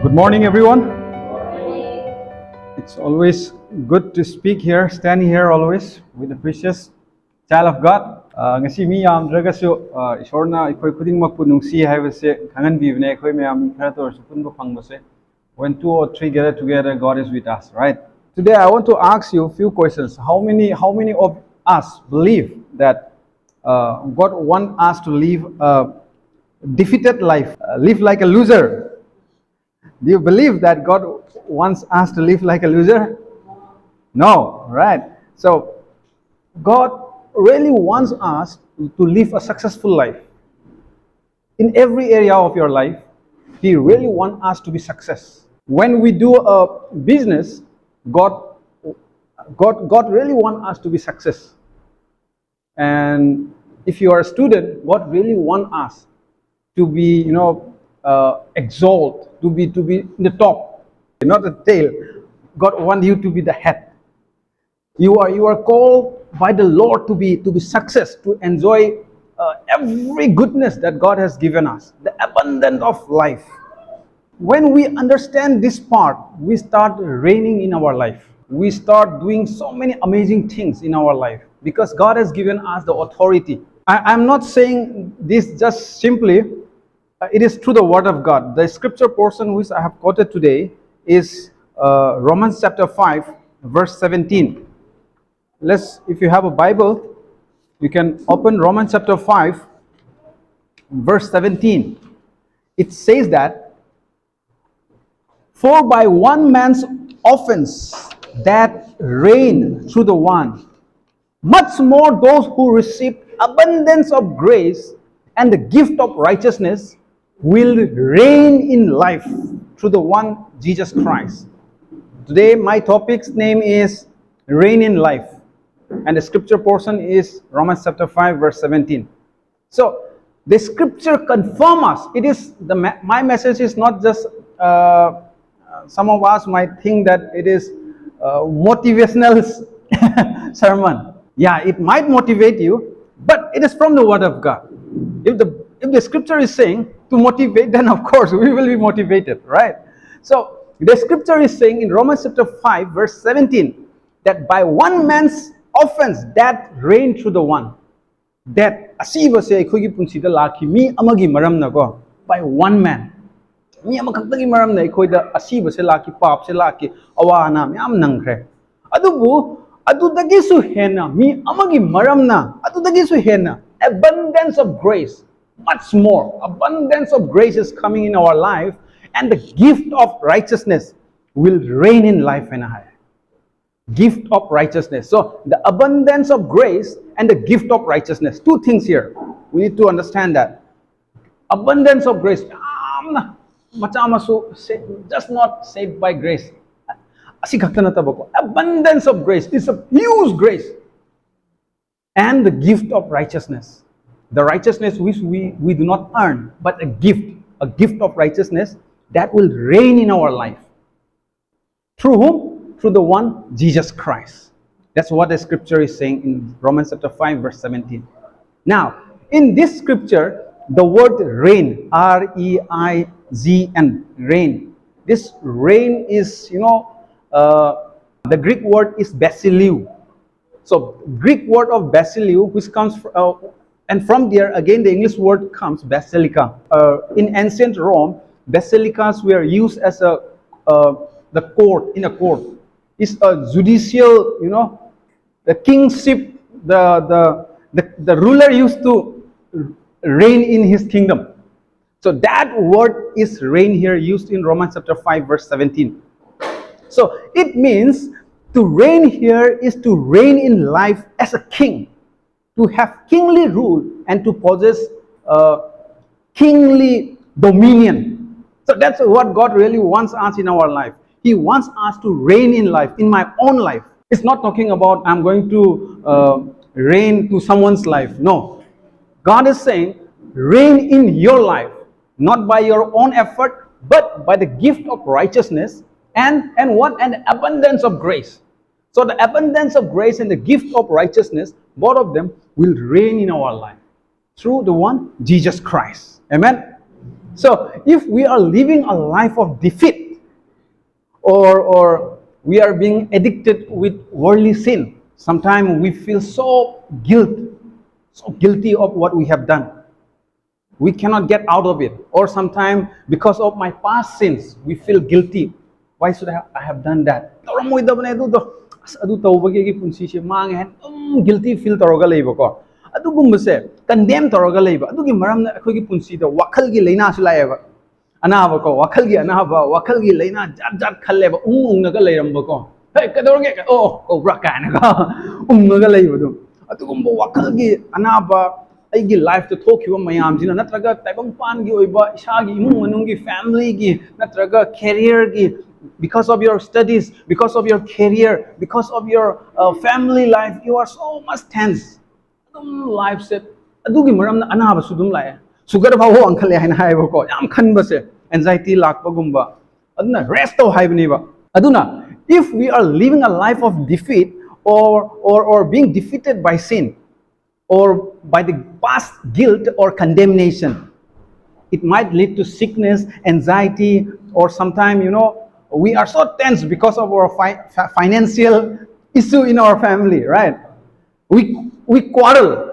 Good morning, everyone. It's always good to speak here, stand here always with the precious child of God. Ngasi mi yam dragasu ishorna ikoi khudingmak pu nungsi haibase khangan bibne ikoi miyam khara tor supun bu phangbase. When two or three gather together, God is with us, right? Today I want to ask you a few questions. How many of us believe that God wants us to live a defeated life, live like a loser? Do you believe that God wants us to live like a loser? No, right? So, God really wants us to live a successful life. In every area of your life, He really wants us to be success. When we do a business, God really wants us to be success. And if you are a student, God really wants us to be, exalt, to be in the top, not the tail. God wants you to be the head. You are called by the Lord to be success, to enjoy every goodness that God has given us, the abundance of life. When we understand this part, we start reigning in our life. We start doing so many amazing things in our life because God has given us the authority. I'm not saying this just simply. It is through the Word of God. The scripture portion which I have quoted today is Romans chapter 5, verse 17. If you have a Bible, you can open Romans chapter 5, verse 17. It says that, "For by one man's offense that reigned through the one, much more those who received abundance of grace and the gift of righteousness will reign in life through the one Jesus Christ." Today my topic's name is reign in life, and the scripture portion is Romans chapter 5 verse 17. So the scripture confirm us. It is my message is not just some of us might think that it is motivational sermon. Yeah, it might motivate you, but it is from the Word of God. If the scripture is saying to motivate, then of course we will be motivated, right? So the scripture is saying in Romans chapter 5 verse 17 that by one man's offense that reigned through the one. That asiba se aikogi punsida laki mi amagi maramna ko, by one man. Mi amakhaktagi maramna aikoida asiba se laki, pap se laki, awana myam nangkhre. Adubu adudagi su hena mi amagi maramna adudagi su hena abundance of grace, much more abundance of grace is coming in our life, and the gift of righteousness will reign in life and I. Gift of righteousness. So the abundance of grace and the gift of righteousness, two things here we need to understand. That abundance of grace, just not saved by grace. Abundance of grace is a huge grace, and the gift of righteousness, the righteousness which we do not earn, but a gift of righteousness that will reign in our life. Through whom? Through the one Jesus Christ. That's what the scripture is saying in Romans chapter 5 verse 17. Now, in this scripture, the word reign, R-E-I-G-N, reign. This reign is, the Greek word is basileou. So, Greek word of basileou, which comes from, and from there again the English word comes basilica. In ancient Rome, basilicas were used as the court, in a court. It's a judicial, the kingship, the ruler used to reign in his kingdom. So that word is reign here used in Romans chapter 5 verse 17. So it means to reign here is to reign in life as a king, to have kingly rule and to possess kingly dominion. So that's what God really wants us in our life. He wants us to reign in life, in my own life. It's not talking about I'm going to reign to someone's life. No. God is saying reign in your life, not by your own effort, but by the gift of righteousness and what? And abundance of grace. So the abundance of grace and the gift of righteousness, both of them will reign in our life through the one Jesus Christ. Amen. So if we are living a life of defeat, or we are being addicted with worldly sin, sometimes we feel so guilty of what we have done. We cannot get out of it. Or sometimes because of my past sins, we feel guilty. Why should I have done that? Guilty feel toroga leiba ko. Adugumse condemn toroga leiba. Adugi maramna akogi punsi da wakal gi leina su laeba. Anaba ko wakal gi anaba wakal gi leina jat khalleba naga leiramba ko. Hey kadorge oh braka na ko naga leiba dum. Adugumba wakal gi anaba aigi life to thokiba mayam jina natraga taibang pan gi oiba isa gi imung manung gi family gi natraga career gi, because of your studies, because of your career, because of your family life, you are so much tense. Life set adugi maram na anaba sudum lae sugar ba ho ankhale haina haiba ko yam khanba se anxiety lakpa gumba aduna rest to haibani ba. Aduna if we are living a life of defeat, or being defeated by sin, or by the past guilt or condemnation, it might lead to sickness, anxiety, or sometimes, we are so tense because of our financial issue in our family, right? We quarrel.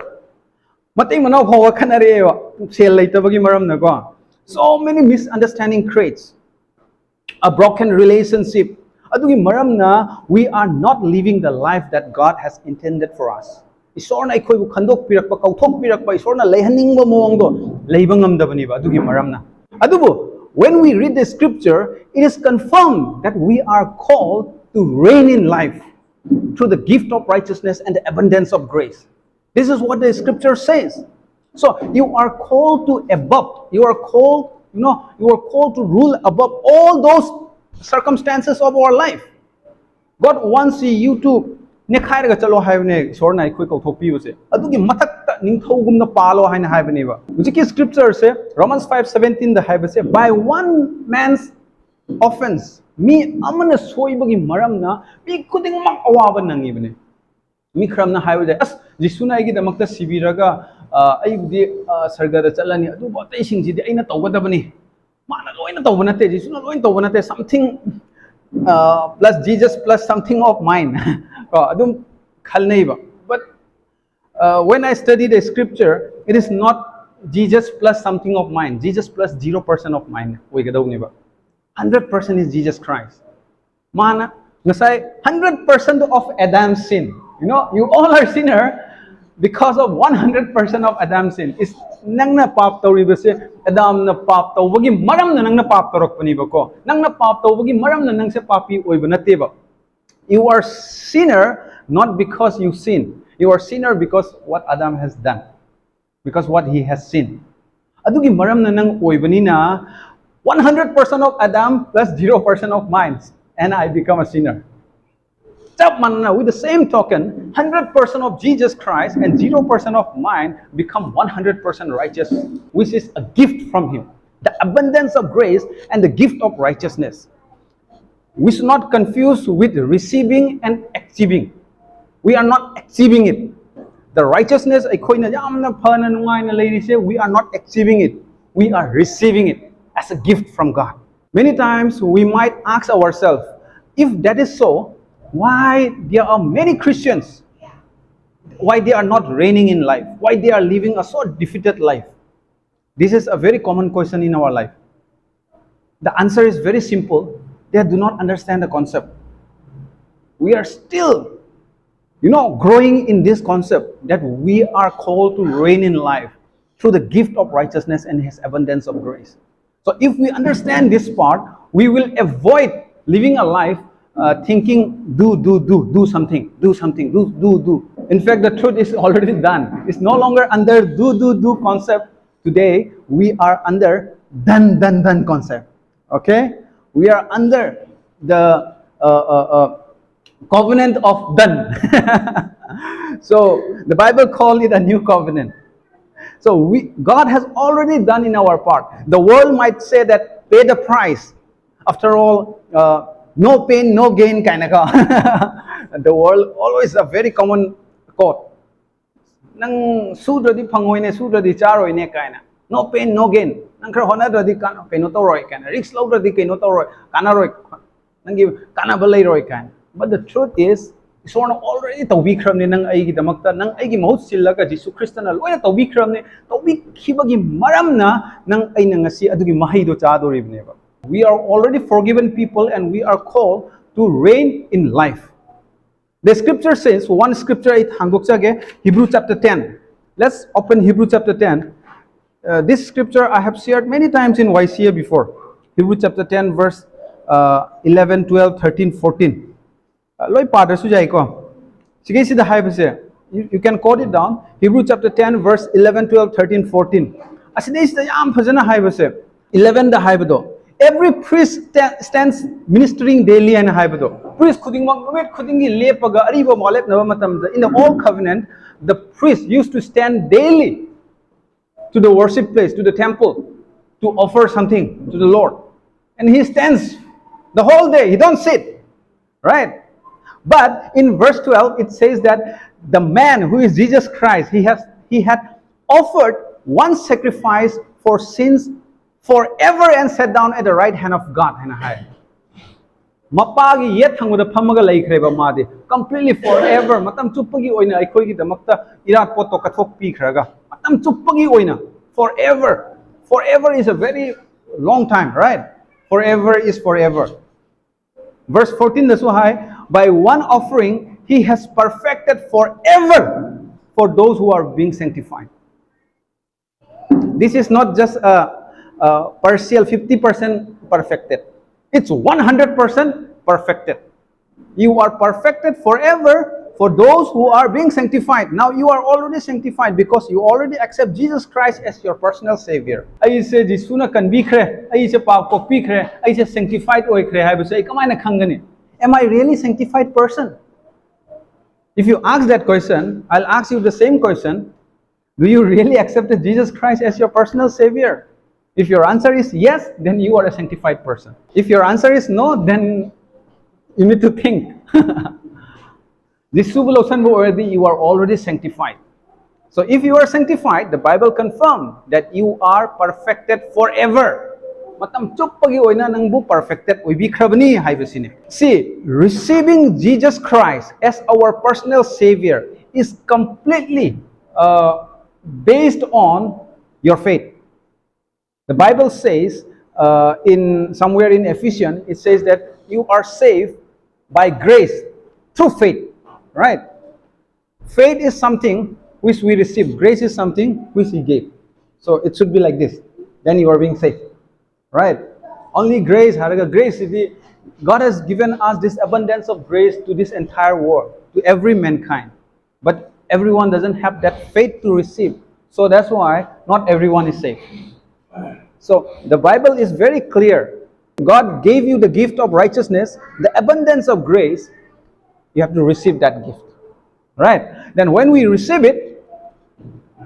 So many misunderstanding creates a broken relationship. We are not living the life that God has intended for us. Isorna ikhoibu khandok pirakpa kauthok pirakpa isorna leihaningba mawangdo leiba ngamdabaniba adugi maramna. Adubu when we read the scripture, it is confirmed that we are called to reign in life through the gift of righteousness and the abundance of grace. This is what the scripture says. So you are called to above. You are called to rule above all those circumstances of our life. God wants you to nekhairaga chalo haibne sorna ikhoi kauthokpi use adugi mathakta ningthogumna palo haina haibne ba hujiki scripture se Romans 5:17 the haiba se by one man's offense mi amana soibagi maramna mi kudingmak awaba nangibne mi khramna haiba as jisuna igi damakta sibiraga aibudi sarga da chalani adu botai singji de aina tawgadabani mana loina tawbanate jisuna loina tawbanate something plus Jesus plus something of mine. But when I study the scripture, it is not Jesus plus something of mine. Jesus plus 0% of mine. 100% is Jesus Christ. Mana, 100% of Adam's sin. You all are sinner because of 100% of Adam's sin. Is nang na pap tawribase Adam na pap tawbagi maram na nang na pap tarokpani ba ko. Nang na pap tawbagi maram na nang sa papi oiba nate ba. You are sinner not because you sin. You are sinner because what Adam has done. Because what he has sinned. Adugi maram na nang oibani na 100% of Adam plus 0% of mine. And I become a sinner. With the same token, 100% of Jesus Christ and 0% of mine become 100% righteous, which is a gift from Him. The abundance of grace and the gift of righteousness. We should not confuse with receiving and achieving. We are not achieving it. The righteousness, we are not achieving it. We are receiving it as a gift from God. Many times we might ask ourselves, if that is so, why there are many Christians, why they are not reigning in life, why they are living a so defeated life? This is a very common question in our life. The answer is very simple. They do not understand the concept. We are still, growing in this concept that we are called to reign in life through the gift of righteousness and His abundance of grace. So if we understand this part, we will avoid living a life thinking, do something. In fact, the truth is already done. It's no longer under do concept. Today, we are under done concept. Okay? We are under the covenant of done. So, the Bible called it a new covenant. So, God has already done in our part. The world might say that pay the price. After all, no pain, no gain kind of. The world always a very common quote. Nang sudradi phangoine sudradi charoine kaina. no pain, no gain. Nang khara honadadi kaino toroi kan. Risk lawdadi kaino toroi kanaroi. Nangi kanaba leiroi kan. But the truth is, Isona already tawbikramni nang aigi damakta nang aigi mahut sillaga Jesu Christ na loina tawbikramni tawbikhibagi maramna nang ay ngasi adugi mahido chadoribneba. We are already forgiven people and we are called to reign in life. The scripture says, one scripture it handoksage Hebrew chapter 10. Let's open Hebrew chapter 10. This scripture I have shared many times in YCA before. Hebrew chapter 10 verse 11, 12, 13, 14. Loi padre sujai ko. Sige sida haibase. You can quote it down. Hebrew chapter 10 verse 11, 12, 13, 14. Aside sida yam phajana haibase. 11 the haibado. Every priest stands ministering daily and haibado. Priest khuding mag khudingi lepaga ariba malep na matamda. In the old covenant, the priest used to stand daily to the worship place, to the temple, to offer something to the Lord. And he stands the whole day. He don't sit. Right? But in verse 12, it says that the man who is Jesus Christ, he had offered one sacrifice for sins forever and sat down at the right hand of God. Mapagi yet hangуда phamaga laikhreba madi completely forever matam chuppagi oina aikhoigi damakta irat poto kathok pikhraga matam chuppagi oina forever is a very long time, right? Forever is forever. Verse 14 dasu hai, by one offering he has perfected forever for those who are being sanctified. This is not just a partial 50% perfected. It's 100% perfected. You are perfected forever for those who are being sanctified. Now you are already sanctified because you already accept Jesus Christ as your personal Savior. I say Jisuna kan bikre, I say pa ko pikre, I say sanctified oikre hai say kamay na khangani. Am I really sanctified person? If you ask that question, I'll ask you the same question. Do you really accept Jesus Christ as your personal Savior? If your answer is yes, then you are a sanctified person. If your answer is no, then you need to think. You are already sanctified. So if you are sanctified, the Bible confirms that you are perfected forever. See, receiving Jesus Christ as our personal Savior is completely based on your faith. The Bible says, somewhere in Ephesians, it says that you are saved by grace through faith, right? Faith is something which we receive. Grace is something which He gave. So it should be like this. Then you are being saved, right? Only grace, God has given us this abundance of grace to this entire world, to every mankind. But everyone doesn't have that faith to receive. So that's why not everyone is saved. So the Bible is very clear. God gave you the gift of righteousness, the abundance of grace. You have to receive that gift, right? Then when we receive it,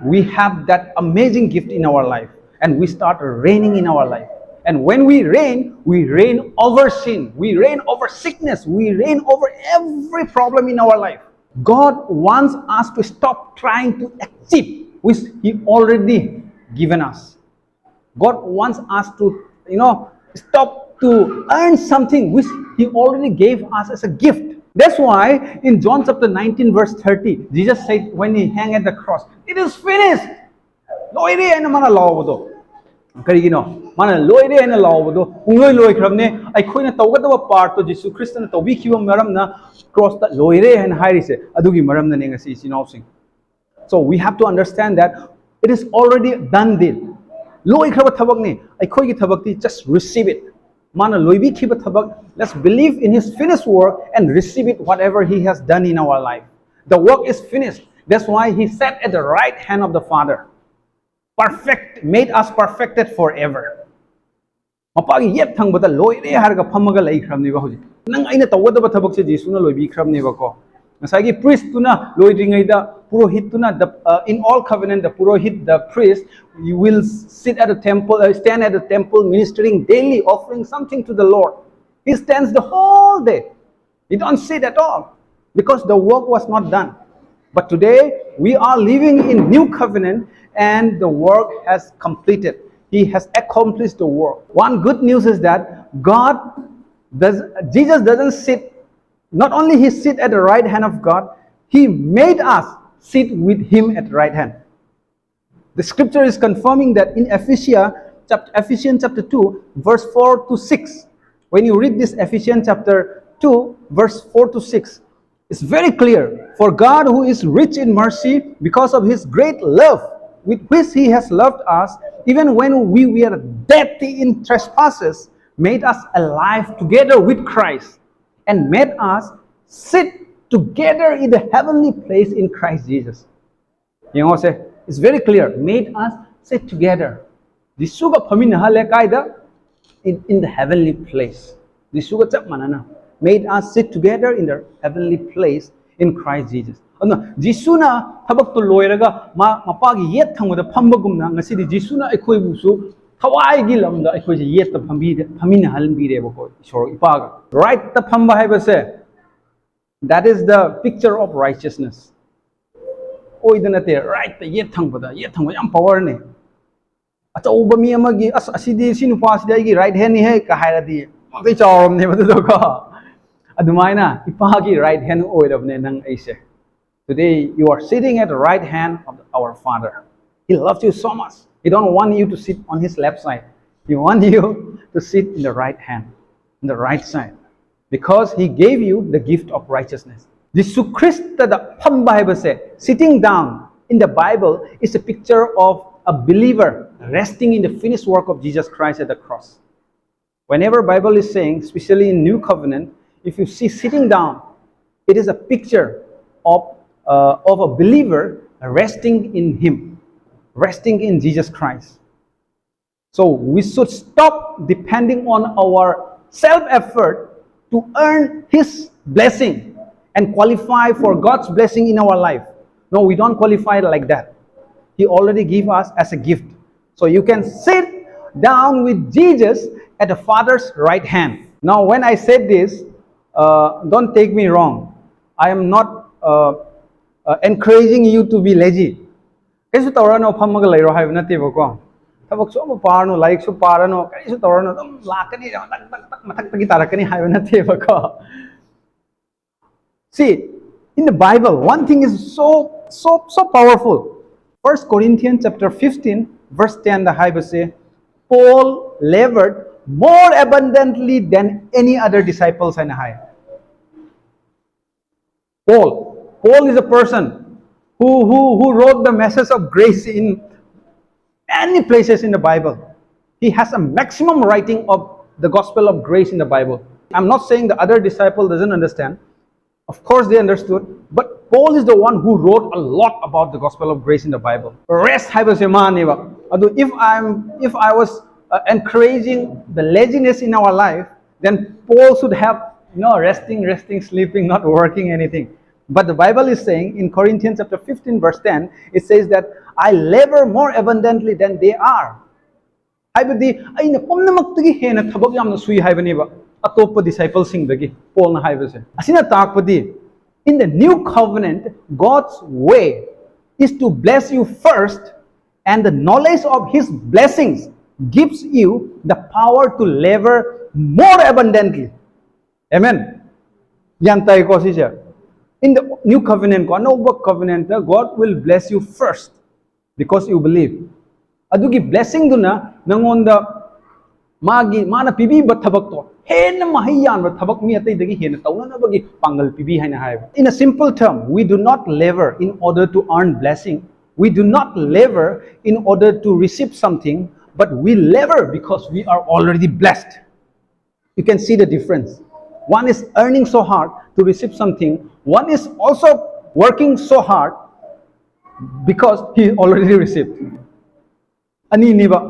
we have that amazing gift in our life, and we start reigning in our life. And when we reign over sin, we reign over sickness, we reign over every problem in our life. God wants us to stop trying to achieve which He already given us. God wants us to, stop to earn something which He already gave us as a gift. That's why in John chapter 19 verse 30, Jesus said when He hung at the cross, it is finished. Loire ana mana lawado. Karigino, mana loire ana lawado. Ungloi loi khrabne ai khoina tawgadaba part to Jesus Christ na tawbi khiba maram na cross ta loire ana hairise adugi maram na ne ngasi sinawsing. So we have to understand that it is already done deal. Loi khaba thabak ni ai khoi gi thabak ti just receive it. Mana loibi khiba thabak, let's believe in His finished work and receive it whatever He has done in our life. The work is finished. That's why He sat at the right hand of the Father. Perfect, made us perfected forever. Mapagi yet thangbata loire harga phamaga lai khramni ba hoji. Nang aina tawgadaba thabak se Jesuna loibi khramni ba ko. Masagi priest tuna loidringai da purohit tuna in all covenant the purohit, the priest, you will sit at the temple, stand at the temple ministering daily, offering something to the Lord. He stands the whole day. He don't sit at all because the work was not done. But today we are living in new covenant and the work has completed. He has accomplished the work. One good news is that Jesus doesn't sit, not only He sit at the right hand of God, He made us sit with Him at the right hand. The scripture is confirming that in Ephesians chapter 2, verse 4 to 6. When you read this Ephesians chapter 2, verse 4 to 6, it's very clear. For God, who is rich in mercy, because of His great love with which He has loved us, even when we were dead in trespasses, made us alive together with Christ, and made us sit together in the heavenly place in Christ Jesus. You know, it's very clear. Made us sit together. In the heavenly place. Made us sit together in the heavenly place in Christ Jesus. Jisuna thabak to loiraga mapagi yet thangda phambagumna ngasidi Jisuna ekhoibusu thawai gi lamda ekhoi yet ta phamina halbire bako ishor ipaga. Right ta phamba haibase, that is the picture of righteousness. Oidanate right ta yet thangba yam power ne. Achauba mi amagi asidi sinupa sidai right hand ni hai ka hairadi makai chawram ne badu ko adumaina ipagi right hand oirabne nang aise. Today you are sitting at the right hand of our Father. He loves you so much. He don't want you to sit on His left side. He wants you to sit in the right hand, in the right side, because He gave you the gift of righteousness. Jisu Krista da phamba haibase, sitting down in the Bible is a picture of a believer resting in the finished work of Jesus Christ at the cross. Whenever Bible is saying, especially in New Covenant, if you see sitting down, it is a picture of a believer resting in Him, resting in Jesus Christ. So we should stop depending on our self-effort to earn His blessing and qualify for God's blessing in our life. No, we don't qualify like that. He already gave us as a gift. So you can sit down with Jesus at the Father's right hand. Now when I said this, don't take me wrong. I am not encouraging you to be lazy. Kaisu taurano phamaga lairo haiba nateba ko. Thabak so mo parno like so parano kaisu taurano dum lakani mathak tagi tarakani haiba nateba ko. See, in the Bible, one thing is so powerful. 1 Corinthians chapter 15, verse 10, the Bible says, Paul labored more abundantly than any other disciples and high. Paul is a person who wrote the message of grace in many places in the Bible. He has a maximum writing of the gospel of grace in the Bible. I'm not saying the other disciple doesn't understand. Of course they understood, but Paul is the one who wrote a lot about the gospel of grace in the Bible. Rest if I was encouraging the laziness in our life, then Paul should have resting, sleeping, not working anything. But the Bible is saying in Corinthians chapter 15 verse 10, it says that I labor more abundantly than they are. Haibadi aina pumnamakti hena thabak yamna sui haibaniba atopa disciples singdagi Paul na haibase. Asina takpadi, in the new covenant, God's way is to bless you first, and the knowledge of His blessings gives you the power to labor more abundantly. Amen. Yantay ko siya. In the new covenant, God will bless you first because you believe. Adugi blessing duna nangonda mana pibi ba thabak to hen mahiyan ba thabak mi atay dagi hen tawna na bagi pangal pibi hay na hay. In a simple term, we do not labor in order to earn blessing. We do not labor in order to receive something, but we labor because we are already blessed. You can see the difference. One is earning so hard to receive something. One is also working so hard because he already received. Ani ni ba?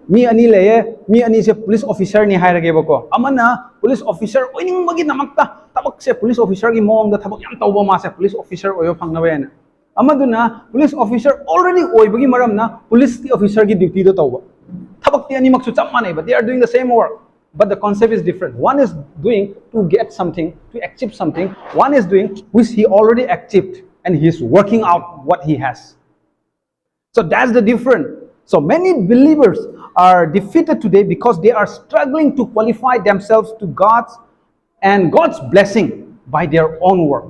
Mi ani leye, mi ani se police officer ni hire ge ba ko. Amana police officer oining magi namakta tabak se police officer gi moong da tabak yam tawba ma se police officer oyo phang na ba yan. Amaduna police officer already oibagi maram na police officer gi duty do tawba. Tabak ti ani maksu cham manay, but they are doing the same work. But the concept is different. One is doing to get something, to achieve something. One is doing which he already achieved, and he is working out what he has. So that's the difference. So many believers are defeated today because they are struggling to qualify themselves to God's and God's blessing by their own work.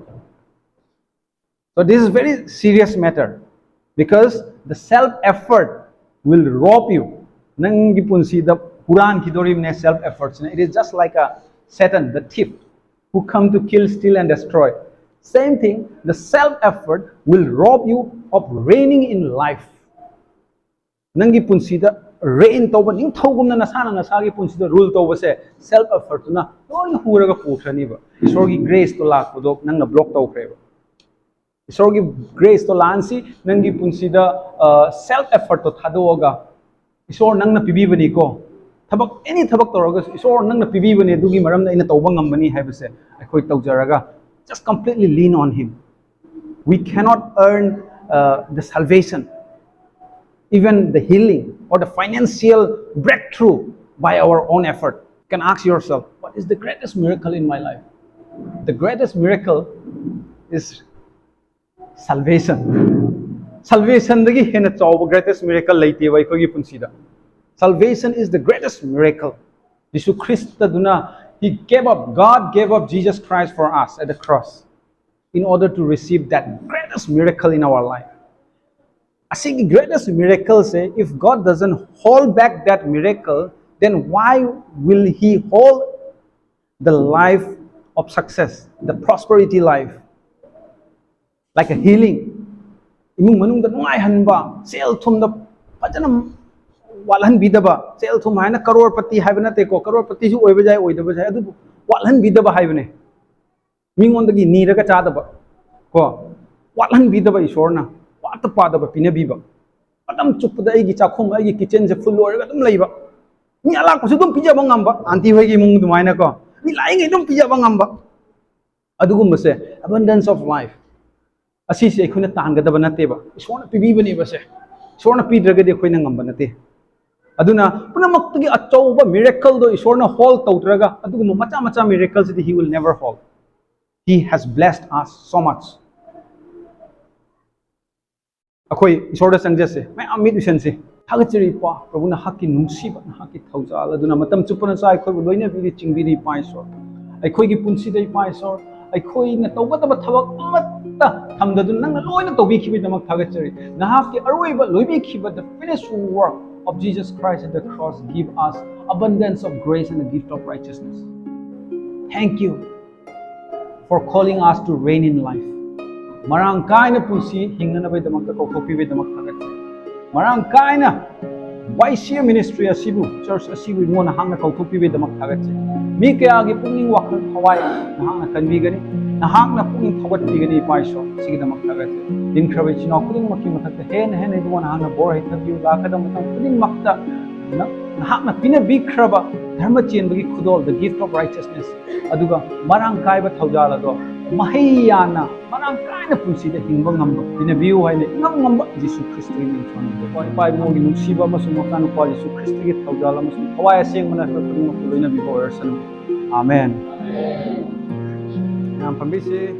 So this is a very serious matter because the self-effort will rob you. Nangi punsida Quran kidorim self-efforts. It is just like a Satan, the thief, who come to kill, steal, and destroy. Same thing, the self-effort will rob you of reigning in life. Nangi punsida reign toba ning thogumna nasana nasagi punsida rule toba se self-effort na loy huraga pukrani ba. Isorgi grace to lakpodok nang na block to kreba. Isorgi grace to lansi nangi punsida self-effort to thadoga. Isor nang na pibibani ko. Thabak any thabak toraga isor nang na pibibani dugi maram na ina toba ngambani haibase akhoi tawjaraga. Just completely lean on Him. We cannot earn the salvation, even the healing or the financial breakthrough by our own effort. You can ask yourself, what is the greatest miracle in my life? The greatest miracle is salvation. Salvation is the greatest miracle. Salvation is the greatest miracle. Jesus Christ, He gave up, God gave up Jesus Christ for us at the cross in order to receive that greatest miracle in our life. I think the greatest miracle say, if God doesn't hold back that miracle, then why will He hold the life of success, the prosperity life? Like a healing. Imung manung da nungai hanba, sel thum da pajana walhan bidaba, sel thum haina karor pati haibana te ko karor pati su oiba jai oidaba jai adu walhan bidaba haibane. Mingon da gi nira ka chadaba ko walhan bidaba isorna. What the part of a pinabiba? Adam took the eggy chacum, eggy kitchens, a full or them labor. Me alak was a dump pijabangamba, anti wagi mung the minako. Me lying a dump pijabangamba. Adugum say, abundance of life. Assisi couldn't tanga the banateba. It's one of Pibi neighbor say. It's one of Peter Gade Quinangambanate. Aduna, Punamakti a toba miracle though is one of whole Tautraga, Adugum Matamacha miracles that He will never hold. He has blessed us so much. Akoi isorda sangjase mai amit usense thagachiri pa prabhuna hakki nungsiba hakki thaujal aduna matam chupana sai khoi loina biri chingbiri pai so aikhoi gi punsi dai pai so aikhoi na tawgata ba thabak amatta thamdadun nang loina tobi khibi damak thagachiri nahak ki aroiba loibi khiba the finished work of Jesus Christ at the cross give us abundance of grace and the gift of righteousness. Thank you for calling us to reign in life. Marang kaina punsi hingna na bay damak ka kopi bay damak kagat. Marang kaina YCA ministry asibu church asibu mo na hang na kopi bay damak kagat. Mi kaya agi punging wakal hawai na hang na kanbigani na hang na punging thawat bigani paiso sige damak kagat. Din krabe chino kuling maki matakta hen ay duwan hang na bor hay tabiu lakadam matang kuling makta na hang na pinabikraba dharma chen bagi khudol the gift of righteousness aduga marang kai ba thaujala do mahiyana marang kaina punsida hingba ngamba pinabiu haine ngamba Jesus Christ ni chon ko pai mo gi nusiba masu mo kan ko Jesus Christ gi thaujala masu hawai aseng mana ko loina bi bo ersan amen. Amen. Nam pambisi